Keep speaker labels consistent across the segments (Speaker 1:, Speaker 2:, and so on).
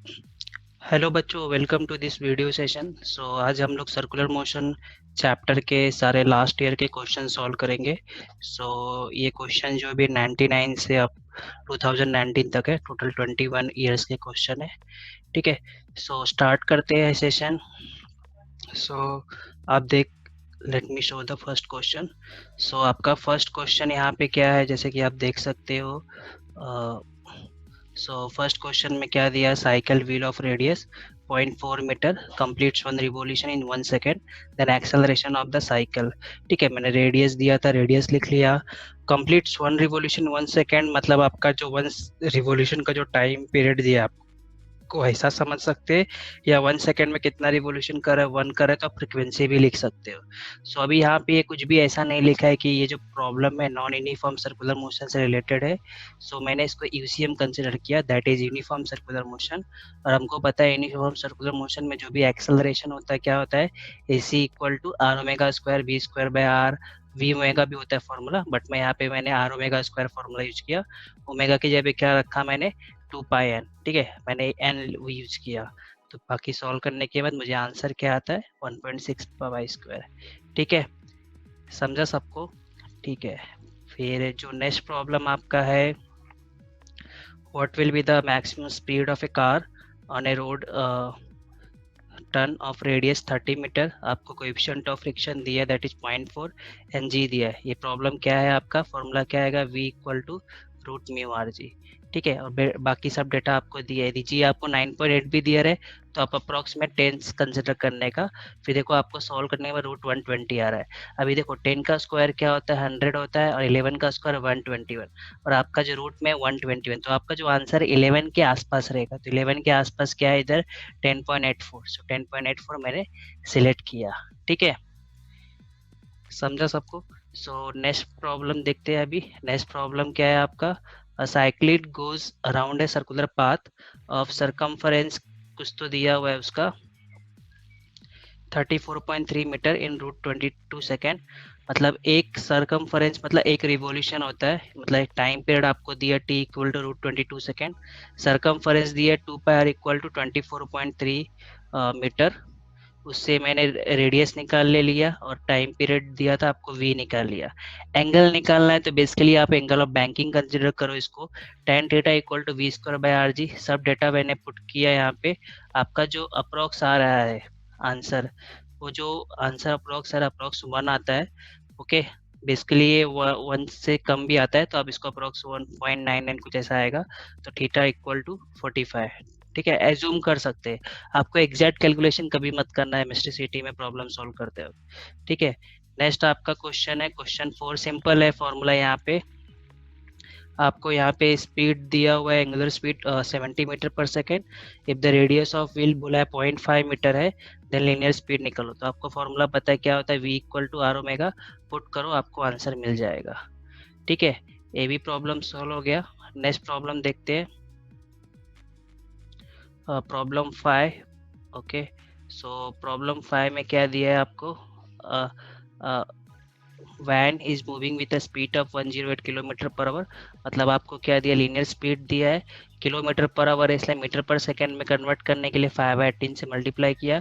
Speaker 1: Hello बच्चों, welcome to this video session. आज हम लोग सर्कुलर मोशन चैप्टर के सारे लास्ट ईयर के क्वेश्चन सॉल्व करेंगे। ये क्वेश्चन जो भी 99 से अब 2019 तक है, टोटल 21 ईयर्स के क्वेश्चन है। ठीक है, स्टार्ट करते हैं सेशन। सो आप देख let me show the first question. आपका फर्स्ट क्वेश्चन यहाँ पे क्या है, जैसे कि आप देख सकते हो। फर्स्ट क्वेश्चन में क्या दिया, cycle wheel of radius 0.4 metre completes one revolution in 1 second, then acceleration of the cycle. ठीक है, मैंने रेडियस दिया था, रेडियस लिख लिया। कंप्लीट्स वन रिवॉल्यूशन 1 सेकेंड मतलब आपका जो वन रिवॉल्यूशन का जो टाइम पीरियड दिया को ऐसा समझ सकते हैं, या 1 सेकंड में कितना रिवॉल्यूशन कर रहा है, 1 कर रहा है तो आप फ्रीक्वेंसी भी लिख सकते हो। अभी यहाँ पे कुछ भी ऐसा नहीं लिखा है कि ये जो प्रॉब्लम है नॉन यूनिफॉर्म सर्कुलर मोशन से रिलेटेड है। मैंने इसको यूसीएम कंसिडर किया, that is uniform circular motion. और हमको पता है यूनिफॉर्म सर्कुलर मोशन में जो भी एक्सेलरेशन होता है क्या होता है, AC equal to are omega square v square by r. V omega भी होता है फॉर्मूला, बट मैं यहाँ पे मैंने r omega square formula use किया। ओमेगा की जगह क्या रखा मैंने, 2πn। ठीक है, मैंने n यूज किया। तो बाकी सॉल्व करने के बाद मुझे आंसर क्या आता है, 1.6 पाई स्क्वायर। ठीक है, समझा सबको? ठीक है, फिर जो नेक्स्ट प्रॉब्लम आपका है, what will be the maximum speed of a car on a road turn of radius 30 metre. आपको कोएफिशिएंट ऑफ फ्रिक्शन दिया है, दैट इज 0.4 ng दिया है। ये प्रॉब्लम क्या है, आपका फॉर्मूला क्या आएगा, v equal to root mu r g. ठीक है, और बाकी सब डेटा आपको दिया है। दीजिए आपको 9.8 भी दिया है, तो आप अप्रॉक्सीमेट 10 कंसिडर करने का। फिर देखो आपको सॉल्व करने के बाद रूट 120 आ रहा है। अभी देखो 10 का स्क्वायर क्या होता है, 100 होता है, और 11 का स्क्वायर 121, और आपका जो रूट में 121, तो आपका जो आंसर 11 के आसपास रहेगा। तो 11 के आसपास क्या है इधर, 10.84। 10.84 मैंने सिलेक्ट किया। ठीक है, समझा सबको? नेक्स्ट प्रॉब्लम देखते हैं। अभी नेक्स्ट प्रॉब्लम क्या है आपका, अ cyclist goes around a circular path of circumference, कुछ तो दिया हुआ है उसका, 34.3 मीटर इन रूट 22 सेकेंड। मतलब एक सरकमफरेंस मतलब एक रिवॉल्यूशन होता है, मतलब एक टाइम पीरियड आपको दिया t equal to root 22 second. Circumference दिया 2πr इक्वल टू 24.3 मीटर। उससे मैंने रेडियस निकाल ले लिया, और टाइम पीरियड दिया था आपको v निकाल लिया। एंगल निकालना है तो बेसिकली आप एंगल ऑफ बैंकिंग कंसिडर करो इसको, tan theta equal to v square by r g. सब डेटा मैंने पुट किया यहाँ पे। आपका जो अप्रोक्स आ रहा है आंसर, वो जो आंसर अप्रोक्स है, अप्रोक्स 1 आता है। ओके, बेसिकली ये 1 से कम भी आता है, तो आप इसको अप्रोक्स 1.99 कुछ ऐसा आएगा। तो थीटा इक्वल टू 45। ठीक है, एज्यूम कर सकते हैं। आपको एग्जैक्ट कैलकुलेशन कभी मत करना है मिस्ट्री में प्रॉब्लम सॉल्व करते हो। ठीक है, नेक्स्ट आपका क्वेश्चन है, क्वेश्चन 4 सिंपल है। फॉर्मूला यहाँ पे आपको यहाँ पे स्पीड दिया हुआ है, angular speed 70 metre per second. If the radius of wheel बोला है 0.5 मीटर है, देन लीनियर स्पीड निकालो। तो आपको फॉर्मूला पता है क्या होता है, v equal to are omega. Put करो, आपको आंसर मिल जाएगा। ठीक है, ये भी प्रॉब्लम सॉल्व हो गया। नेक्स्ट प्रॉब्लम देखते हैं, प्रॉब्लम 5। ओके, प्रॉब्लम 5 में क्या दिया है आपको, van is moving with speed of 108 kilometre per hour. मतलब आपको क्या दिया, लीनियर स्पीड दिया है, किलोमीटर पर आवर है, इसलिए मीटर पर सेकंड में कन्वर्ट करने के लिए 5/18 से मल्टीप्लाई किया,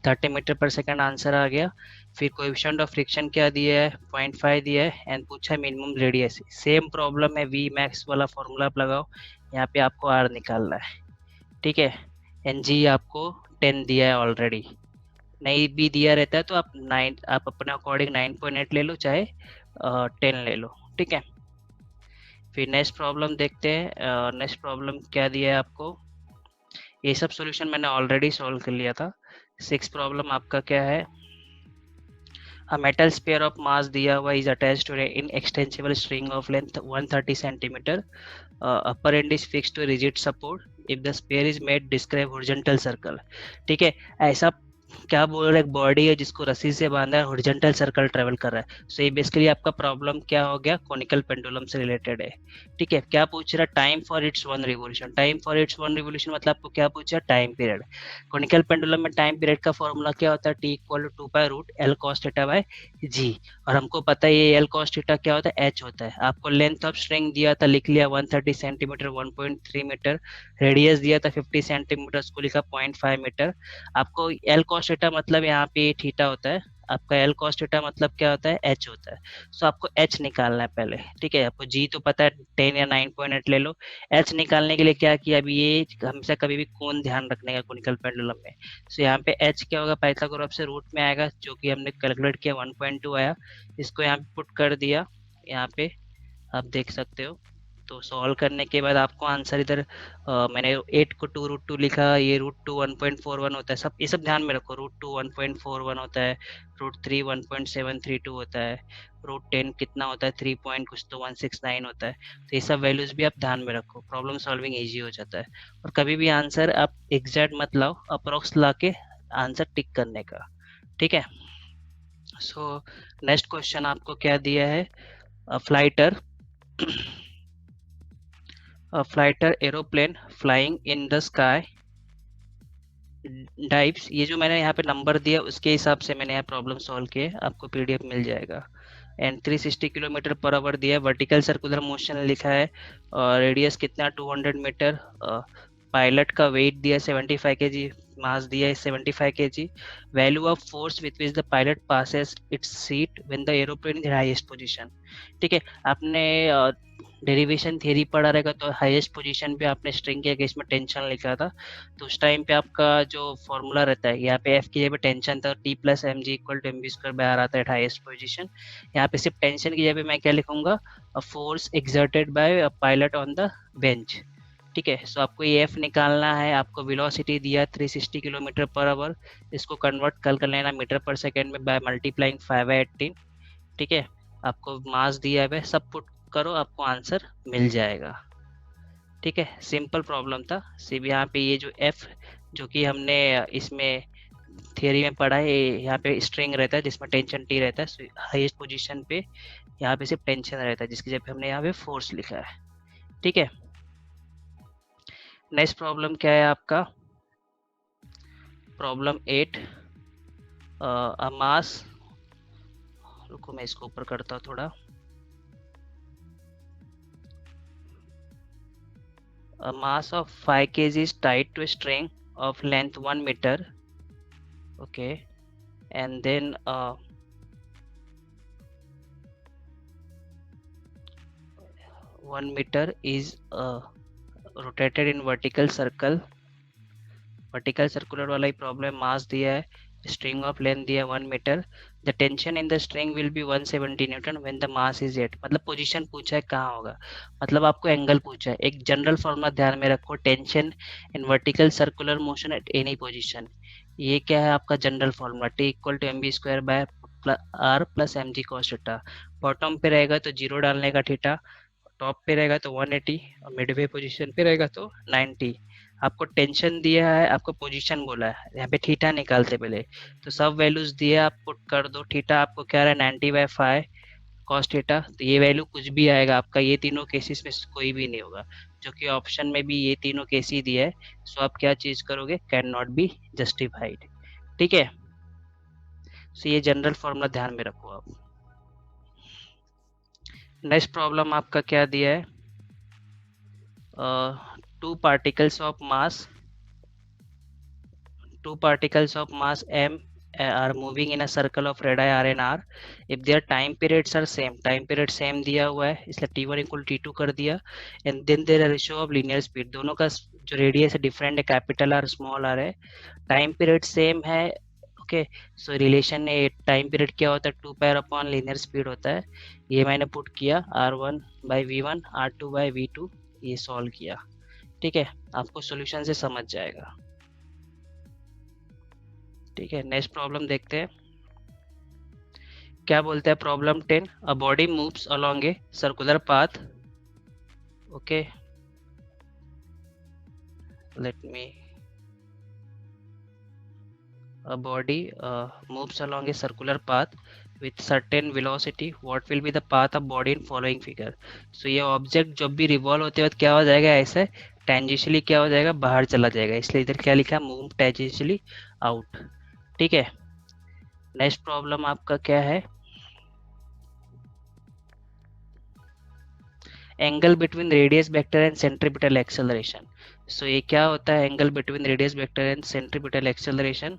Speaker 1: 30 मीटर पर सेकंड आंसर आ गया। फिर कोएफिशिएंट ऑफ फ्रिक्शन क्या दिया है, 0.5 दिया है, एंड पूछा है मिनिमम रेडियस। सेम प्रॉब्लम है, वी मैक्स वाला फॉर्मूला आप लगाओ, यहाँ पे आपको आर निकालना है। ठीक है, एन जी आपको 10 दिया है ऑलरेडी। नहीं भी दिया रहता है तो आप अपने अकॉर्डिंग 9.8 ले लो, चाहे 10 ले लो। ठीक है, फिर नेक्स्ट प्रॉब्लम देखते हैं। नेक्स्ट प्रॉब्लम क्या दिया है आपको, ये सब सॉल्यूशन मैंने ऑलरेडी सॉल्व कर लिया था। 6 प्रॉब्लम आपका क्या है, A metal sphere of mass दिया हुआ is attached to an inextensible string of length 130 centimeter. Upper end is fixed to a rigid support. If the sphere is made, describe horizontal circle. ठीक है, ऐसा क्या बोल रहा है, एक बॉडी है जिसको रस्सी से बांधा है, हॉरिजॉन्टल सर्कल ट्रेवल कर रहा है। ये बेसिकली आपका प्रॉब्लम क्या हो गया, कोनिकल पेंडुलम से रिलेटेड है। ठीक है, क्या पूछ रहा है, time for its one revolution. Time for its one revolution मतलब आपको क्या पूछा, टाइम पीरियड। कोनिकल पेंडुलम में टाइम पीरियड का फॉर्मूला क्या होता है, T equal to 2 pi root L cos theta by G. और हमको पता है ये एल कॉस थीटा क्या होता है, एच होता है। आपको लेंथ ऑफ स्ट्रिंग दिया था, लिख लिया 130 सेंटीमीटर 1.3 मीटर। रेडियस दिया था 50 सेंटीमीटर, उसको लिखा 0.5 मीटर। आपको एल कॉस थीटा मतलब यहाँ पे थीटा होता है, आपका एल कॉस थीटा मतलब क्या होता है, एच होता है। सो आपको एच निकालना है पहले, ठीक है। आपको जी तो पता है 10 या 9.8 ले लो। एच निकालने के लिए क्या किया, अभी ये हमेशा कभी भी कोण ध्यान रखने का कोनिकल पेंडुलम में। सो यहाँ पे एच क्या होगा, पाइथागोरस से रूट में आएगा, जो कि हमने कैलकुलेट किया 1.2 आया। इसको यहाँ पे पुट कर दिया, यहाँ पे आप देख सकते हो। तो सॉल्व करने के बाद आपको आंसर इधर मैंने 8 को 2 रूट 2 लिखा, ये रूट 2 1.41 होता है। सब ये सब ध्यान में रखो, रूट 2 1.41 होता है, रूट 3 1.732 होता है, रूट 10 कितना होता है, 3 पॉइंट कुछ तो 169 होता है। तो ये सब वैल्यूज भी आप ध्यान में रखो, प्रॉब्लम सॉल्विंग ईजी हो जाता है। और कभी भी आंसर आप एग्जैक्ट मत लाओ, अप्रोक्स ला के आंसर टिक करने का, ठीक है। सो नेक्स्ट क्वेश्चन आपको क्या दिया है, fighter fighter aeroplane flying in the sky dives. ये जो मैंने यहाँ पे नंबर दिया उसके हिसाब से मैंने यहाँ प्रॉब्लम सॉल्व किए, आपको पीडीएफ मिल जाएगा। एंड 360 किलोमीटर पर आवर दिया है, वर्टिकल सर्कुलर मोशन लिखा है, और रेडियस कितना 200 मीटर। पायलट का वेट दिया 75 केजी, मास दिया है 75 KG. Value of force with which the pilot passes it's seat when the aeroplane in highest position. ठीक है, आपने डेरिवेशन थियरी पढ़ा रहेगा, तो हाईएस्ट पोजीशन पे आपने स्ट्रिंग के केस में टेंशन लिखा था। तो उस टाइम पे आपका जो फॉर्मूला रहता है, यहाँ पे एफ की जगह टेंशन था, t plus m g equal to m b square by r आता है हाईएस्ट पोजीशन। यहाँ पे सिर्फ टेंशन की जगह मैं क्या लिखूंगा, force exerted by pilot on the bench. ठीक है, सो आपको ये एफ निकालना है। आपको वेलोसिटी दिया 360 किलोमीटर पर आवर, इसको कन्वर्ट कर लेना मीटर पर सेकेंड में बाय मल्टीप्लाइंग 5/18। ठीक है, आपको मास दिया है, सब पुट करो, आपको आंसर मिल जाएगा। ठीक है, सिंपल प्रॉब्लम था। सिर्फ यहाँ पे ये जो एफ, जो कि हमने इसमें थियरी में पढ़ा है, यहाँ पे स्ट्रिंग रहता है जिसमें टेंशन टी रहता है, हाईएस्ट पोजीशन पे यहाँ पे सिर्फ टेंशन रहता है, जिसकी जगह पे हमने यहाँ पे फोर्स लिखा है। ठीक है, नेक्स्ट प्रॉब्लम क्या है आपका, प्रॉब्लम 8। मास, रुको मैं इसको ऊपर करता हूँ थोड़ा। A mass of 5 kg is tied to a string of length 1 meter. Okay, and then 1 meter is rotated in vertical circle। Vertical circular वाला ही प्रॉब्लम, मास दिया है, स्ट्रिंग ऑफ लेंथ दिया है 1 metre. The tension in the string will be 170 newton when the mass is 8। मतलब position पूछा है कहाँ होगा, मतलब आपको एंगल पूछा है। एक जनरल फॉर्मूला ध्यान में रखो, tension in vertical circular motion at any position. ये क्या है आपका general formula, t equal to m b square by r plus m g cos theta. Bottom पे रहेगा तो जीरो डालने का थीटा, टॉप पे रहेगा तो 180, और मिडवे पोजीशन पे रहेगा तो 90। आपको टेंशन दिया है, आपको पोजीशन बोला है, यहाँ पे थीटा निकालते पहले। तो सब वैल्यूज दिए, आप पुट कर दो। थीटा आपको क्या रहा है 90/5 कॉस थीटा, तो ये वैल्यू कुछ भी आएगा आपका, ये तीनों केसेस में कोई भी नहीं होगा, जो कि ऑप्शन में भी ये तीनों केस ही दिया है। सो आप क्या चीज करोगे, कैन नॉट बी जस्टिफाइड। ठीक है, सो ये जनरल फॉर्मूला ध्यान में रखो आप। नेक्स्ट प्रॉब्लम आपका क्या दिया है, two particles of mass m are moving in a circle of radii r and r if their time periods are same। Time period same दिया हुआ है, इसलिए t1 इक्वल t2 कर दिया। And then their ratio of linear speed, दोनों का जो radius है डिफरेंट है, कैपिटल आर स्मॉल आर है, टाइम पीरियड सेम है। Okay, so relation time period क्या होता है, 2 पाई/अपॉन लीनियर स्पीड होता है। ये मैंने पुट किया r1/v1 r2/v2, ये सॉल्व किया। ठीक है, आपको सॉल्यूशन से समझ जाएगा। ठीक है, नेक्स्ट प्रॉब्लम देखते हैं क्या बोलता है। Problem 10, a body moves along A circular path. Okay, let me, a body moves along a circular path with certain velocity, what will be the path of body in following figure। so ये object जब भी revolve होते वक्त क्या हो जाएगा, ऐसे tangentially क्या हो जाएगा, बाहर चला जाएगा, इसलिए इधर क्या लिखा है, मूव टेंजेंशियली आउट। ठीक है, नेक्स्ट प्रॉब्लम आपका क्या है, angle between radius vector and centripetal acceleration. So ये क्या होता है angle between radius vector and centripetal acceleration?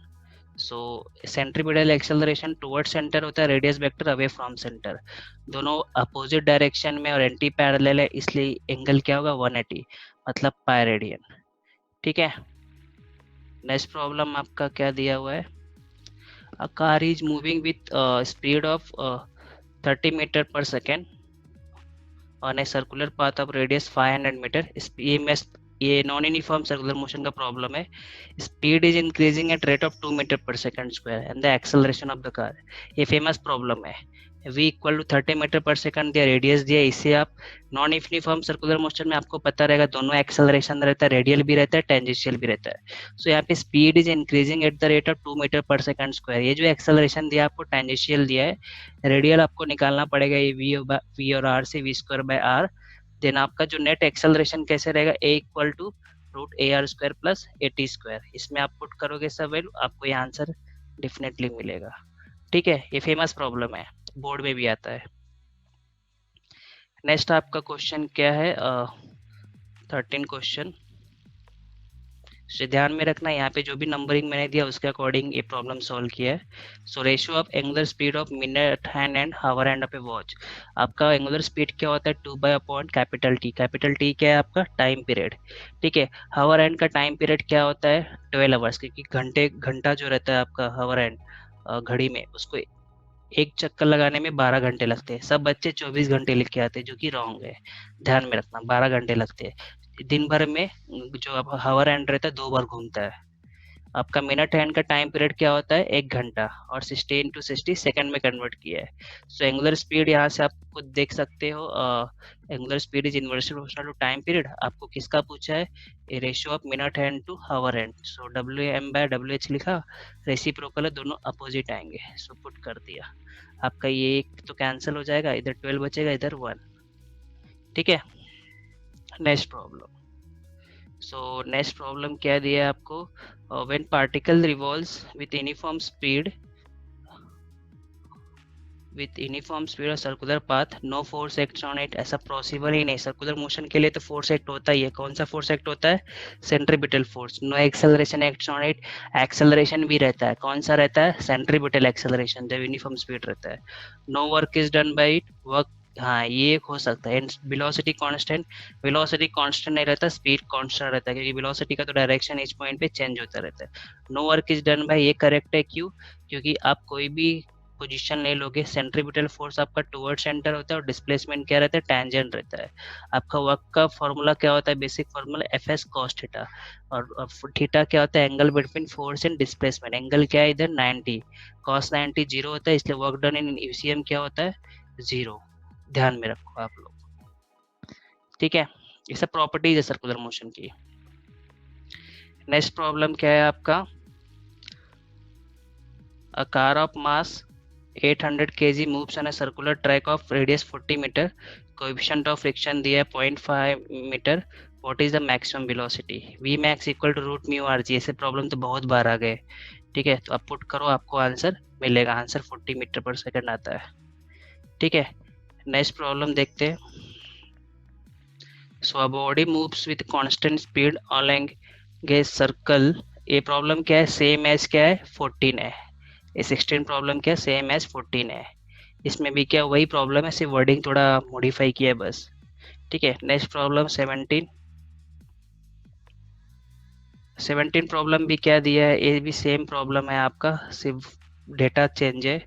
Speaker 1: So centripetal acceleration towards centre होता है, radius vector away from centre. दोनों अपोजिट डायरेक्शन में और एंटी पैरेलल है, इसलिए एंगल क्या होगा 180, मतलब पाई रेडियन। ठीक है, नेक्स्ट प्रॉब्लम आपका क्या दिया हुआ है? A car is moving with speed of 30 metre per second on a circular path of radius 500 metre. ये नॉन यूनिफॉर्म सर्कुलर मोशन का प्रॉब्लम है। Speed is increasing at rate of 2 metre per second square and the acceleration of the car. ये famous problem है। v equal to 30 metre per second दिया, radius दिया। इससे आप non uniform circular motion में आपको पता रहेगा दोनों एक्सेलरेशन रहता है, रेडियल भी रहता है, टेंजेंशियल भी रहता है। सो यहाँ पे speed is increasing at the rate of 2 metre per second square. ये जो एक्सेलरेशन दिया आपको टेंजेंशियल दिया है, रेडियल आपको निकालना पड़ेगा, ये v और r से v square by r। Then आपका जो नेट एक्सेलरेशन कैसे रहेगा, a equal to root a r square plus a t square. इसमें आप पुट करोगे सब वैल्यू, आपको ये आंसर डेफिनेटली मिलेगा। ठीक है, ये फेमस प्रॉब्लम है, बोर्ड में भी आता है। नेक्स्ट आपका क्वेश्चन क्या है? 13 क्वेश्चन से ध्यान में रखना, यहाँ पे जो भी नंबरिंग मैंने दिया उसके अकॉर्डिंग ये प्रॉब्लम सॉल्व किया है। So ratio of angular speed of minute hand and hour hand of a watch. आपका एंगुलर स्पीड क्या होता है? 2/अपॉन कैपिटल टी। कैपिटल टी क्या है आपका? Time period. ठीक है, हावर हैंड का टाइम पीरियड क्या होता है? 12 आवर्स, क्योंकि घंटा जो रहता है आपका हावर हैंड घड़ी में, उसको एक चक्कर लगाने में 12 घंटे लगते हैं। सब बच्चे 24 घंटे लिख के आते हैं, जो कि रॉन्ग है। ध्यान में रखना, 12 घंटे लगते हैं। दिन भर में जो अब हावर हैंड रहता है 2 बार घूमता है। आपका मिनट हैंड का टाइम पीरियड क्या होता है? 1 घंटा, और 60 into 60 सेकंड में कन्वर्ट किया है। सो एंगुलर स्पीड यहाँ से आप खुद देख सकते हो, angular speed is inversely proportional to time period. आपको किसका पूछा है? A ratio of minute hand to hour hand. So WM/WH लिखा, रेसिप्रोकल है, दोनों अपोजिट आएंगे। सो पुट कर दिया, आपका ये एक तो कैंसिल हो जाएगा, इधर 12 बचेगा, इधर 1। ठीक है, next problem. So next problem क्या दिया है आपको? When particle revolves with uniform speed और circular path, no force acts on it. ऐसा पॉसिबल ही नहीं, सर्कुलर मोशन के लिए तो फोर्स एक्ट होता ही है। कौन सा फोर्स एक्ट होता है? Centripetal force. No acceleration acts on it. Acceleration भी रहता है, कौन सा रहता है? सेंट्रीपिटल एक्सेलरेशन, जब यूनिफॉर्म स्पीड रहता है। No work is done by it. Work, हाँ ये एक हो सकता है। वेलोसिटी कांस्टेंट, वेलोसिटी कांस्टेंट नहीं रहता, स्पीड कांस्टेंट रहता है, क्योंकि वेलोसिटी का तो डायरेक्शन इस पॉइंट पे चेंज होता रहता है। No work is done by, ये करेक्ट है। क्यों? क्योंकि आप कोई भी पोजीशन ले लोगे, सेंट्रीपिटल फोर्स आपका टुवर्ड सेंटर होता है और डिस्प्लेसमेंट क्या रहता है? टैंजेंट रहता है। आपका वर्क का फॉर्मूला क्या होता है? Basic formula F S cos theta, और थीटा क्या होता है? Angle between force and displacement. Angle क्या है इधर? 90, कॉस 90 जीरो होता है, इसलिए वर्क डन इन यूसीएम क्या होता है? जीरो। ध्यान में रखो आप लोग। ठीक है, ये सब प्रॉपर्टीज है सर्कुलर मोशन की। नेक्स्ट प्रॉब्लम क्या है आपका? A car of mass 800 kg moves on a circular track of radius 40 meter. Coefficient of friction दिया है 0.5 meter. What is the maximum velocity? V max equal to root mu rg। ऐसे problem तो बहुत बार आ गए। ठीक है, तो आप पुट करो, आपको आंसर मिलेगा। आंसर 40 मीटर पर सेकंड आता है। ठीक है, नेक्स्ट प्रॉब्लम देखते हैं। So a body moves with constant speed along a circle। ये प्रॉब्लम क्या है? सेम एज क्या है? 14 है। ये 16 प्रॉब्लम क्या? सेम एज 14 है। इसमें भी क्या वही प्रॉब्लम है, सिर्फ वर्डिंग थोड़ा मॉडिफाई किया है बस। ठीक है, नेक्स्ट प्रॉब्लम 17 प्रॉब्लम भी क्या दिया है? ये भी सेम प्रॉब्लम है आपका, सिर्फ डेटा चेंज है।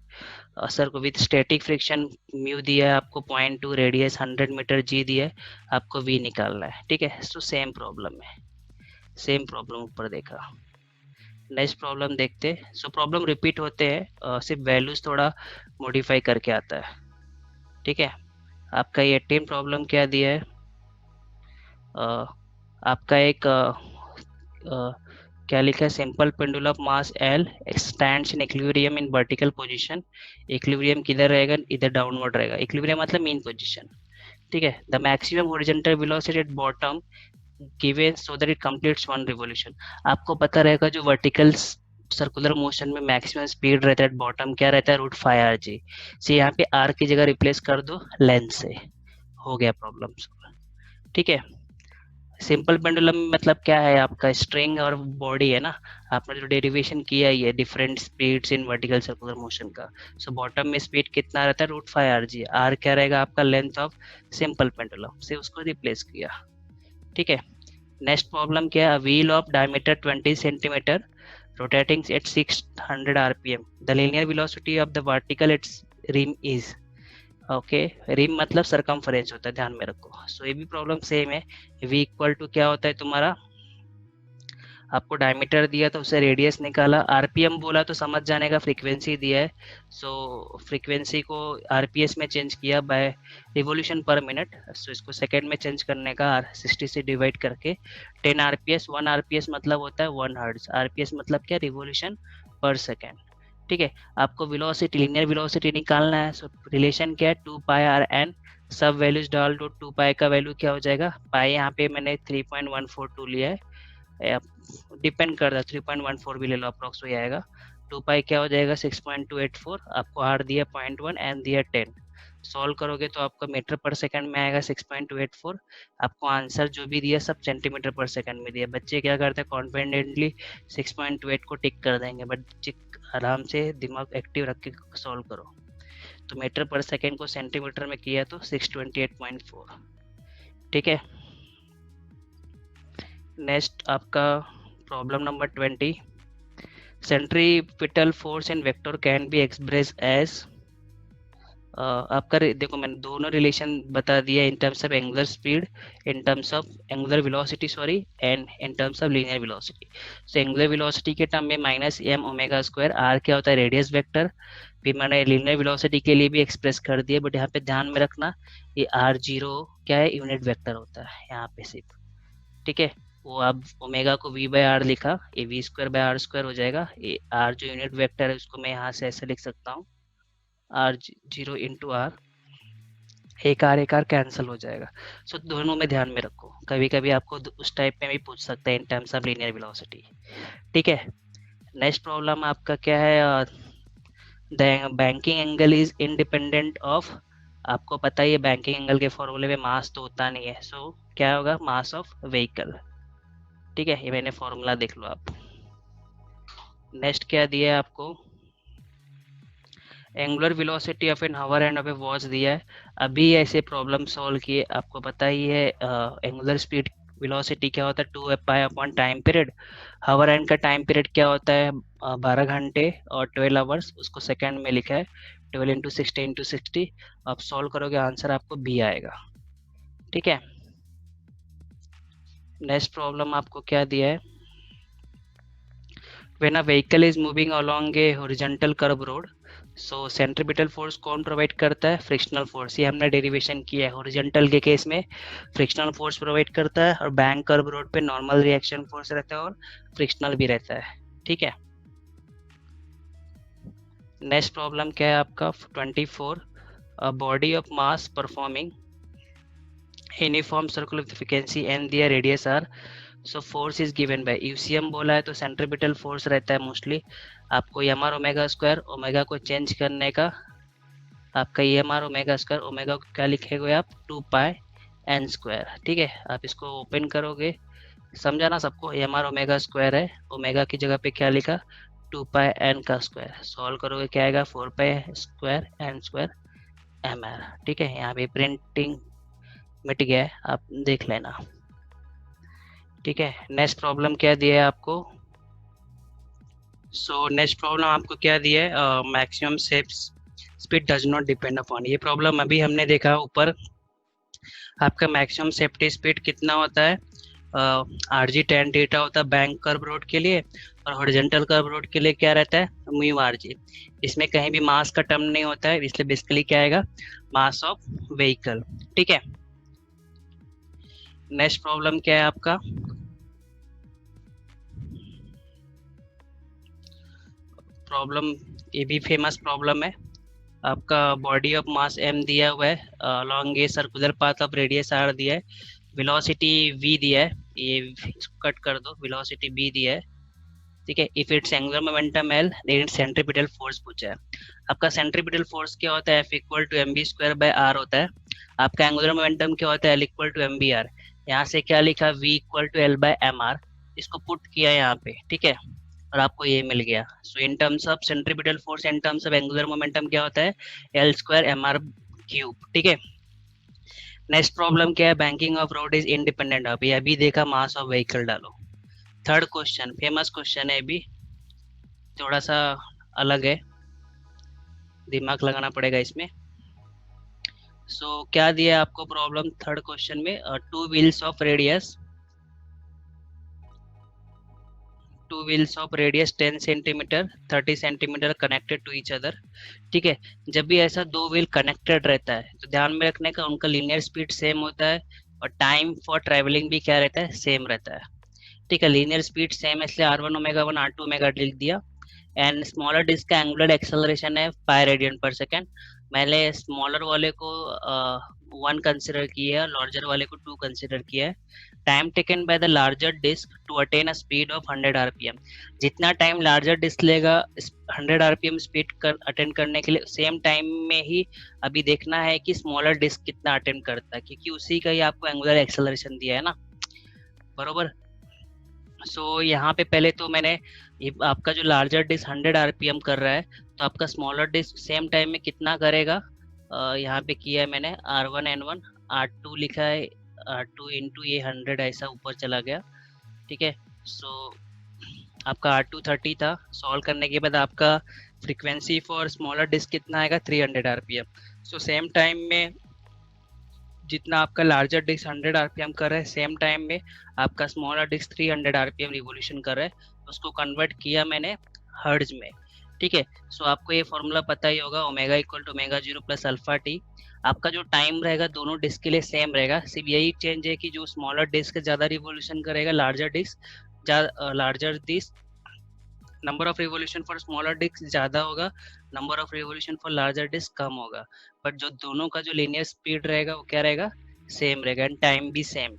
Speaker 1: सर को विथ स्टैटिक फ्रिक्शन म्यू दिया है आपको 0.2, रेडियस 100 मीटर, जी दिया है, आपको वी निकालना है। ठीक है, तो सेम प्रॉब्लम है, सेम प्रॉब्लम ऊपर देखा। नेक्स्ट प्रॉब्लम देखते। सो प्रॉब्लम रिपीट होते हैं, सिर्फ वैल्यूज थोड़ा मॉडिफाई करके आता है। ठीक है, आपका ये 18 प्रॉब्लम क्या दिया है? आपका एक क्या लिखा है? Simple pendulum of mass L stands in equilibrium in vertical position. Equilibrium किधर रहेगा? इधर डाउनवर्ड रहेगा। इक्विलिब्रियम मतलब मीन पोजीशन। ठीक है, the maximum horizontal velocity at bottom given so that it completes one revolution. आपको पता रहेगा जो वर्टिकल सर्कुलर मोशन में मैक्सिमम स्पीड रहता है बॉटम क्या रहता है? Root 5 rg। से यहाँ पे r की जगह रिप्लेस कर दो लेंथ से, हो गया प्रॉब्लम। ठीक है। सिंपल पेंडुलम मतलब क्या है, आपका स्ट्रिंग और बॉडी है ना, आपने जो डेरिवेशन किया ही है different speeds in vertical circular motion का। सो बॉटम में स्पीड कितना रहता है, √5 rg। आर क्या रहेगा आपका, लेंथ ऑफ सिंपल पेंडुलम से उसको रिप्लेस किया। ठीक है। नेक्स्ट प्रॉब्लम क्या है, wheel of diameter 20 centimetre rotating at 600 rpm, the linear velocity of the vertical its rim is। Okay, rim मतलब सरकमफरेंस होता है, ध्यान में रखो। सो ये भी प्रॉब्लम सेम है। v इक्वल टू क्या होता है तुम्हारा, आपको डायमीटर दिया तो उसे रेडियस निकाला, आरपीएम बोला तो समझ जाने का, फ्रीक्वेंसी दिया है। सो फ्रीक्वेंसी को आरपीएस में चेंज किया बाय रिवोल्यूशन पर मिनट। सो इसको सेकेंड में चेंज करने का 60 से डिवाइड करके 10 आरपीएस, 1 आरपीएस मतलब होता है 1 हर्ट्ज, आरपीएस मतलब क्या, रिवोल्यूशन पर सेकेंड। ठीक है। आपको वेलोसिटी, लीनियर वेलोसिटी निकालना है। सो रिलेशन क्या है, 2πr/n। सब वैल्यूज डाल दो, 2π का वैल्यू क्या हो जाएगा, पाई यहाँ पे मैंने 3.142 लिया है, डिपेंड करता है, 3.14 भी ले लो, अप्रॉक्स वही आएगा। 2π क्या हो जाएगा, 6.284। आपको आर दिया 0.1, एन दिया 10। सॉल्व करोगे तो आपका मीटर पर सेकंड में आएगा 6.284। आपको आंसर जो भी दिया सब सेंटीमीटर पर सेकंड में दिया। बच्चे क्या करते हैं, कॉन्फिडेंटली 6.28 को टिक कर देंगे, बट आराम से दिमाग एक्टिव रख के सॉल्व करो। तो मीटर पर सेकंड को सेंटीमीटर में किया तो 628.4। ठीक है। नेक्स्ट आपका problem number 20, centripetal force in vector can be express as. आपका देखो मैंने दोनों रिलेशन बता दिया, in terms of angular speed, in terms of angular velocity sorry, and in terms of linear velocity. So angular velocity के term में -m⍵², are क्या होता है, रेडियस वेक्टर। फिर मैंने लीनियर वेलोसिटी के लिए भी एक्सप्रेस कर दिया, बट यहाँ पे ध्यान में रखना ये r0 क्या है, यूनिट वेक्टर होता है यहाँ पे सिर्फ। ठीक है। वो आप ओमेगा को v/r लिखा, ये v²/r² हो जाएगा। ये r जो यूनिट वेक्टर है उसको मैं यहाँ से ऐसे लिख सकता हूँ, r0 इंटू आर, एक आर कैंसिल हो जाएगा। सो दोनों में ध्यान में रखो, कभी कभी आपको उस टाइप में भी पूछ सकता है इन टर्म्स ऑफ लीनियर वेलोसिटी। ठीक है। नेक्स्ट प्रॉब्लम आपका क्या है, the banking angle is independent of. आपको पता ही है बैंकिंग एंगल के फॉर्मूले में मास तो होता नहीं है। सो क्या होगा, मास ऑफ व्हीकल। ठीक है, ये मैंने फॉर्मूला देख लो आप। नेक्स्ट क्या दिया है आपको, angular velocity of an hour hand of a watch दिया है। अभी ऐसे प्रॉब्लम सॉल्व किए, आपको पता ही है एंगुलर स्पीड वेलोसिटी क्या होता है, 2π/टाइम पीरियड। हवर एंड का टाइम पीरियड क्या होता है, 12 घंटे और 12 आवर्स, उसको सेकंड में लिखा है, 12 इंटू 60 इंटू 60। आप सॉल्व करोगे आंसर आपको बी आएगा। ठीक है। नेक्स्ट प्रॉब्लम आपको क्या दिया है, when a vehicle is moving along a horizontal curve road, so centripetal force कौन प्रोवाइड करता है, फ्रिक्शनल फोर्स। ये हमने डेरिवेशन किया है, हॉरिजॉन्टल के केस में फ्रिक्शनल फोर्स प्रोवाइड करता है, और बैंक कर्व रोड पे नॉर्मल रिएक्शन फोर्स रहता है और फ्रिक्शनल भी रहता है। ठीक है। नेक्स्ट प्रॉब्लम क्या है आपका 24, body of mass performing uniform circular frequency and their radius r. So force is given by UCM बोला है, तो सेंट्रीपिटल फोर्स रहता है मोस्टली। आपको mr⍵², ओमेगा को चेंज करने का, आपका mr⍵², ओमेगा को क्या लिखेंगे आप, 2πn²। ठीक है। आप इसको ओपन करोगे, समझा ना सबको, mr⍵² है, ओमेगा की जगह पे क्या लिखा, 2πn²। सॉल्व करोगे क्या आएगा, 4π² n²mr। ठीक है। यहाँ पे प्रिंटिंग मिट गया है, आप देख लेना। ठीक है। नेक्स्ट प्रॉब्लम क्या दिया है आपको, सो नेक्स्ट प्रॉब्लम आपको क्या दिया है, maximum speed does not depend upon. ये प्रॉब्लम अभी हमने देखा ऊपर, आपका मैक्सिमम सेफ्टी स्पीड कितना होता है, rg tan θ होता है बैंक कर्व रोड के लिए, और हॉरिजॉन्टल कर्व रोड के लिए क्या रहता है, μ/r(g). इसमें कहीं भी मास का टर्म नहीं होता है, इसलिए बेसिकली क्या आएगा, मास ऑफ व्हीकल। ठीक है। नेक्स्ट प्रॉब्लम क्या है आपका, प्रॉब्लम ये भी फेमस प्रॉब्लम है आपका, बॉडी ऑफ मास m दिया हुआ है, along A circular path of radius r दिया है, वेलोसिटी v दिया है, ये इसको कट कर दो, वेलोसिटी b दिया है। ठीक है। If it's angular momentum l, then it's centripetal force पूछा है। आपका सेंट्रीपिटल फोर्स क्या होता है, F = mv² by r होता है। आपका एंगुलर मोमेंटम क्या होता है, L = mvr। यहाँ से क्या लिखा, v equal to l by m r, इसको पुट किया यहाँ पे, ठीक है, और आपको ये मिल गया। So in terms of centripetal force, in terms of angular momentum क्या होता है, L square M R cube, ठीक है। नेक्स्ट प्रॉब्लम क्या है, banking of road is independent of, ये अभी देखा, मास ऑफ व्हीकल डालो। थर्ड क्वेश्चन फेमस क्वेश्चन है, अभी थोड़ा सा अलग है, दिमाग लगाना पड़ेगा इसमें। क्या दिया है आपको प्रॉब्लम थर्ड क्वेश्चन में, two wheels of radius 10 centimetre 30 centimetre connected to each other, ठीक है। जब भी ऐसा दो व्हील कनेक्टेड रहता है तो ध्यान में रखने का, उनका लीनियर स्पीड सेम होता है और टाइम फॉर ट्रैवलिंग भी क्या रहता है, सेम रहता है, ठीक है। लीनियर स्पीड सेम है, इसलिए R1 ओमेगा 1 R2 ओमेगा लिख दिया। एंड स्मॉलर डिस्क का एंगुलर एक्सेलरेशन है 5 रेडियन पर सेकेंड। मैंने स्मॉलर वाले को 1 कंसिडर किया है, लार्जर वाले को 2 कंसिडर किया है। Time taken by the larger disc to attain a speed of 100 RPM, जितना टाइम लार्जर डिस्क लेगा 100 आरपीएम स्पीड अटेंड करने के लिए, सेम टाइम में ही अभी देखना है कि स्मॉलर डिस्क कितना अटेंड करता है, क्योंकि उसी का ही आपको एंगुलर एक्सेलरेशन दिया है ना, बरोबर। यहाँ पे पहले तो मैंने ये आपका जो लार्जर डिस्क 100 आरपीएम कर रहा है, तो आपका स्मॉलर डिस्क सेम टाइम में कितना करेगा, यहाँ पे किया है मैंने R1N1 R2 लिखा है, R2 इंटू ये 100 ऐसा ऊपर चला गया, ठीक है। आपका R2 30 था, सॉल्व करने के बाद आपका फ्रीक्वेंसी फॉर स्मॉलर डिस्क कितना आएगा, 300 आरपीएम। सेम टाइम में जितना आपका लार्जर डिस्क 100 आरपीएम कर रहा है, सेम टाइम में आपका स्मॉलर डिस्क 300 आरपीएम रिवोल्यूशन कर रहा है, उसको कन्वर्ट किया मैंने हर्ट्ज में, ठीक है। आपको ये फॉर्मूला पता ही होगा, omega equal to omega 0 plus alpha t. आपका जो टाइम रहेगा दोनों डिस्क के लिए सेम रहेगा, सिर्फ यही चेंज है कि जो स्मॉलर डिस्क ज़्यादा रिवोल्यूशन करेगा, larger disc number of revolution for smaller disc ज़्यादा होगा, number of revolution for larger disc कम होगा, बट जो दोनों का जो लीनियर स्पीड रहेगा वो क्या रहेगा, सेम रहेगा, एंड टाइम भी सेम,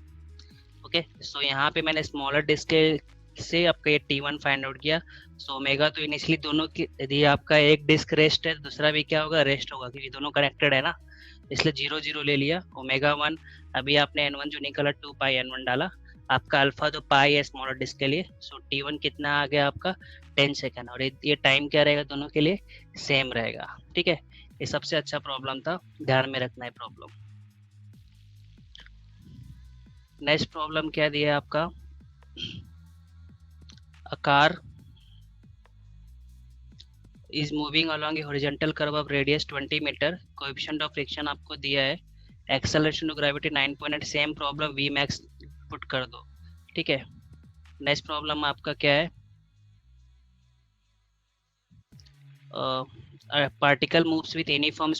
Speaker 1: ओके। यहाँ पे मैंने स्मॉलर डिस्क के से आपका ये T1 फाइंड आउट किया। ओमेगा तो इनिशियली दोनों की, यदि आपका एक डिस्क रेस्ट है दूसरा भी क्या होगा, रेस्ट होगा, क्योंकि दोनों कनेक्टेड है ना, इसलिए 0 0 ले लिया। ओमेगा 1 अभी आपने N1 जो निकला 2 पाई N1 डाला, आपका अल्फा तो पाई है स्मॉलर डिस्क के लिए, T1 कितना आ गया आपका 10 सेकेंड, और ये टाइम क्या रहेगा दोनों के लिए, सेम रहेगा, ठीक है। ये सबसे अच्छा प्रॉब्लम था, ध्यान में रखना है प्रॉब्लम। नेक्स्ट प्रॉब्लम क्या दिया है आपका, a car is moving along a horizontal curve of radius 20 metre, coefficient of friction आपको दिया है, acceleration to gravity 9.8, same problem v max put कर दो, ठीक है। नेक्स्ट प्रॉब्लम आपका क्या है, particle moves with uniform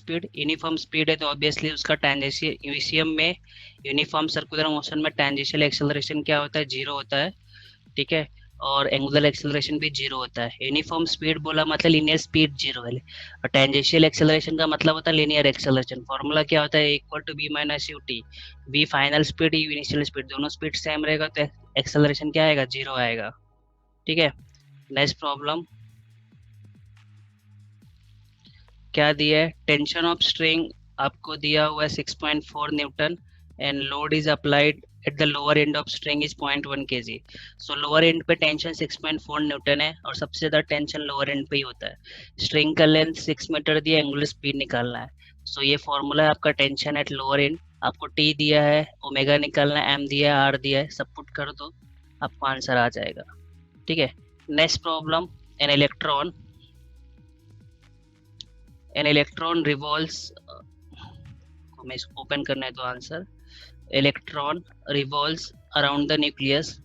Speaker 1: speed है तो ऑब्वियसली उसका टेंजेंशियल में यूनिफॉर्म सर्कुलर मोशन में टेंजेंशियल एक्सेलरेशन क्या होता है, 0 होता है, ठीक है, और एंगुलर एक्सेलरेशन भी 0 होता है। यूनिफॉर्म स्पीड बोला मतलब लीनियर स्पीड 0 है, और टेंजेंशियल एक्सेलरेशन का मतलब होता है लीनियर एक्सेलरेशन। फॉर्मूला क्या होता है, equal to b minus u t, b final speed, u initial speed, दोनों स्पीड सेम रहेगा तो एक्सेलरेशन क्या आएगा, 0 आएगा, ठीक है। नेक्स्ट प्रॉब्लम क्या दिया है, टेंशन ऑफ स्ट्रिंग आपको दिया हुआ है 6.4 Newton and load is applied at the lower end of string is 0.1 kg। Lower and पे टेंशन 6.4 न्यूटन है और सबसे ज्यादा टेंशन लोअर एंड पे ही होता है। स्ट्रिंग का लेंथ 6 मीटर दिया, एंगुलर स्पीड निकालना है। ये फॉर्मूला है आपका टेंशन एट लोअर एंड, आपको टी दिया है, ओमेगा निकालना है, एम दिया है, आर दिया है, सब पुट कर दो आपको आंसर आ जाएगा, ठीक है। Next problem, an electron revolves, हमें इसको ओपन करना है तो answer, electron revolves around the nucleus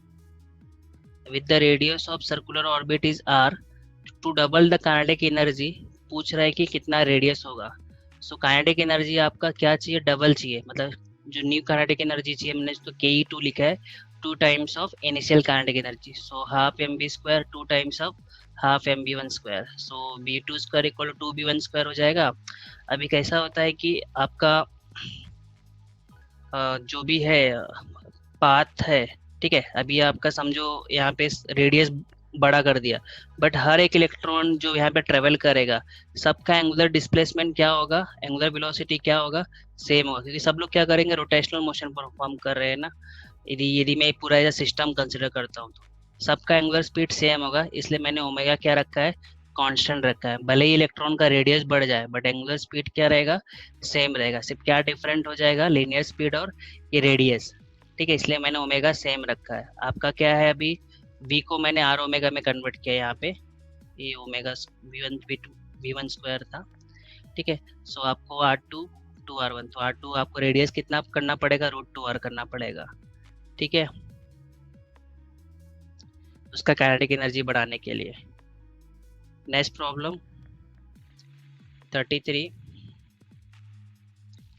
Speaker 1: with the radius of circular orbit is r, to double the kinetic energy, पूछ रहा है कि कितना रेडियस होगा। काइनेटिक एनर्जी आपका क्या चाहिए, डबल चाहिए, मतलब जो न्यू काइनेटिक एनर्जी चाहिए, मैंने तो Ke2 लिखा है, 2 times of initial kinetic energy, half mv square 2 times of half mv1 square, b2 square equal to 2b1 square हो जाएगा। अभी कैसा होता है कि आपका जो भी है पाथ है, ठीक है, अभी आपका समझो यहाँ पे रेडियस बड़ा कर दिया, बट हर एक इलेक्ट्रॉन जो यहाँ पे ट्रेवल करेगा सबका एंगुलर डिस्प्लेसमेंट क्या होगा, एंगुलर वेलोसिटी क्या होगा, सेम होगा, क्योंकि सब लोग क्या करेंगे, रोटेशनल मोशन परफॉर्म कर रहे हैं ना। यदि मैं पूरा एज सिस्टम कंसिडर करता हूँ तो सबका एंगुलर स्पीड सेम होगा, इसलिए मैंने ओमेगा क्या रखा है, कांस्टेंट रखा है। भले ही इलेक्ट्रॉन का रेडियस बढ़ जाए बट एंगुलर स्पीड क्या रहेगा, सेम रहेगा। सिर्फ क्या डिफरेंट हो जाएगा, लीनियर स्पीड और ये रेडियस। ठीक है, इसलिए मैंने ओमेगा सेम रखा है। आपका क्या है अभी, वी को मैंने आर ओमेगा में कन्वर्ट किया यहाँ पे, ये ओमेगा वी वन स्क्वायर था। ठीक है, सो आपको R2 तो R2 आपको रेडियस कितना करना पड़ेगा, √2r करना पड़ेगा। ठीक है, उसका काइनेटिक एनर्जी बढ़ाने के लिए। Next problem 33।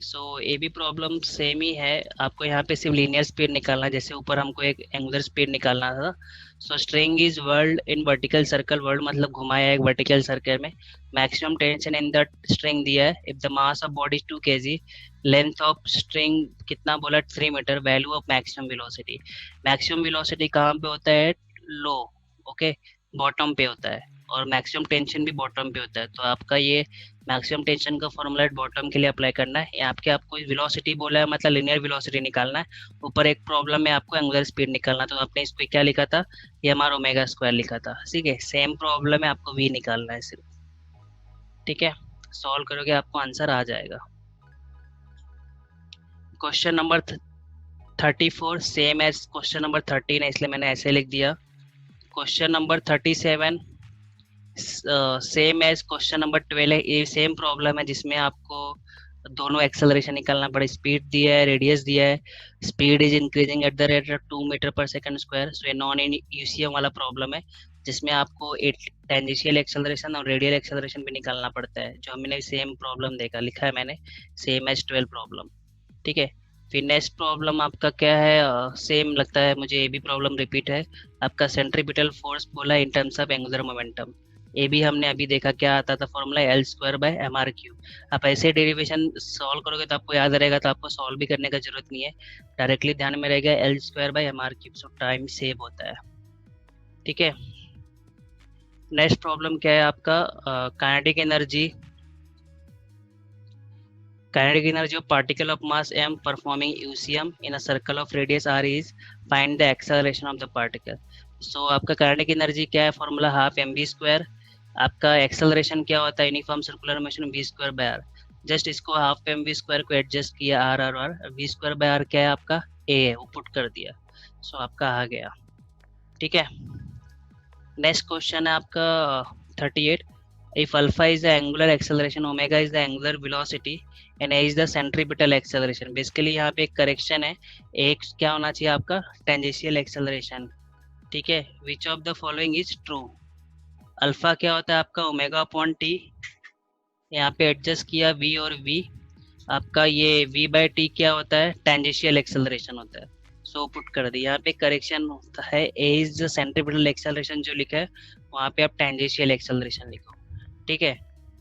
Speaker 1: सो ये भी प्रॉब्लम सेम ही है, आपको यहाँ पे सिर्फ लीनियर स्पीड निकालना है, जैसे ऊपर हमको एक एंगुलर स्पीड निकालना था। So string is whirled in vertical circle, whirled मतलब घुमाया एक वर्टिकल सर्कल में। Maximum tension in the string दिया है, if the mass of body 2 kg, length of string कितना बोला, 3 metre, value of maximum velocity. Maximum velocity कहाँ पे होता है, लो, ओके, बॉटम पे होता है, और मैक्सिमम टेंशन भी बॉटम पे होता है। तो आपका ये मैक्सिमम टेंशन का फॉर्मूला बॉटम के लिए अप्लाई करना है। यहाँ पे आपको वेलोसिटी बोला है, मतलब लिनियर वेलोसिटी निकालना है। ऊपर एक प्रॉब्लम में आपको एंगुलर स्पीड निकालना, तो आपने इसको क्या लिखा था, ये हमारा ओमेगा स्क्वायर लिखा था। ठीक है, सेम प्रॉब्लम है, आपको वी निकालना है सिर्फ। ठीक है, सॉल्व करोगे आपको आंसर आ जाएगा। Question number 34 same as question number 13 है, इसलिए मैंने ऐसे लिख दिया। Question number 37 same as question number 12 है, ये सेम प्रॉब्लम है जिसमें आपको दोनों एक्सेलरेशन निकालना पड़े। स्पीड दिया है, रेडियस दिया है, speed is increasing at the rate of 2 metre per second square. So ये नॉन यूसीएम वाला प्रॉब्लम है, जिसमें आपको एक टेंजेंशियल एक्सेलरेशन और रेडियल एक्सेलरेशन भी निकालना पड़ता है, जो हमने सेम प्रॉब्लम देखा, लिखा है मैंने, सेम एज 12 प्रॉब्लम। ठीक है, फिर नेक्स्ट प्रॉब्लम आपका क्या है, सेम लगता है मुझे, ये भी प्रॉब्लम रिपीट है। आपका सेंट्रीपिटल फोर्स बोला इन टर्म्स ऑफ एंगुलर मोमेंटम। ये भी हमने अभी देखा, क्या आता था फॉर्मूला, L²/mr³। आप ऐसे डेरिवेशन सॉल्व करोगे तो आपको याद रहेगा, तो आपको सॉल्व भी करने का जरूरत नहीं है, डायरेक्टली ध्यान में रहेगा L²/mr³। सो टाइम सेव होता है। ठीक है, नेक्स्ट प्रॉब्लम क्या है आपका, kinetic energy of particle of mass m performing UCM in a circle of radius r is find the acceleration of the particle। so आपका काइनेटिक एनर्जी क्या है, फॉर्मूला हाफ mv²। आपका एक्सेलरेशन क्या होता है, uniform circular motion v²/r। Just इसको half mv² को adjust किया, r v²/r क्या है आपका, a है, वो पुट कर दिया, सो आपका आ गया। ठीक है, नेक्स्ट क्वेश्चन है आपका 38। if alpha is the angular acceleration, omega is the angular velocity and a is the centripetal acceleration। Basically यहाँ पे एक करेक्शन है, एक क्या होना चाहिए आपका, टेंजेंशियल एक्सेलरेशन। ठीक है, which of the following is true. Alpha क्या होता है आपका, ओमेगा अपॉन टी, यहाँ पे एडजस्ट किया v और v। आपका ये v/t क्या होता है, टेंजेंशियल एक्सेलरेशन होता है, सो पुट कर दिया। यहाँ पे करेक्शन होता है, a is the centripetal acceleration जो लिखा है, वहाँ पे आप टेंजेंशियल एक्सेलरेशन लिखो। ठीक है,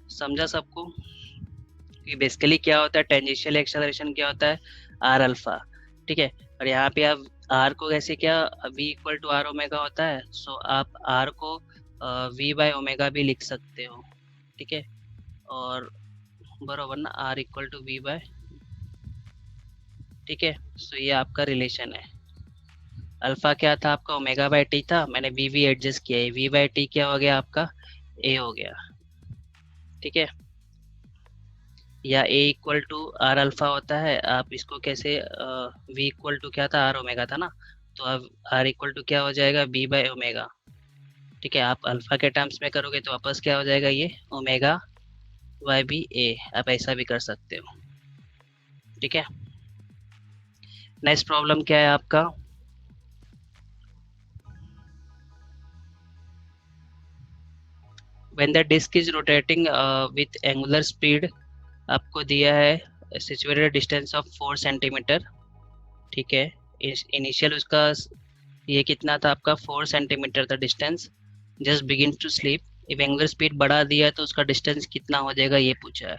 Speaker 1: समझा सबको कि बेसिकली क्या होता है, टेंजेंशियल एक्सेलरेशन क्या होता है, आर अल्फा। ठीक है, और यहाँ पे आप आर को कैसे, क्या v=r ओमेगा होता है, सो आप आर को v/ओमेगा भी लिख सकते हो। ठीक है, और बराबर ना, r=v/। ठीक है, सो ये आपका रिलेशन है। अल्फा क्या था आपका, ओमेगा/t था, मैंने v एडजस्ट किया है, v/t क्या हो गया आपका, a हो गया। ठीक है, या a=r अल्फा होता है, आप इसको कैसे, v= क्या था, r ओमेगा था ना, तो अब r= क्या हो जाएगा, b/ओमेगा। ठीक है, आप अल्फा के टर्म्स में करोगे तो वापस क्या हो जाएगा, ये ओमेगा y b a, आप ऐसा भी कर सकते हो। ठीक है, नेक्स्ट प्रॉब्लम क्या है आपका, when the disk is rotating with angular speed, आपको दिया है situated distance of 4 सेंटीमीटर। ठीक है, इनिशियल उसका ये कितना था आपका, 4 सेंटीमीटर था distance, just begin to sleep. If angular speed बढ़ा दिया तो उसका डिस्टेंस कितना हो जाएगा, ये पूछा है।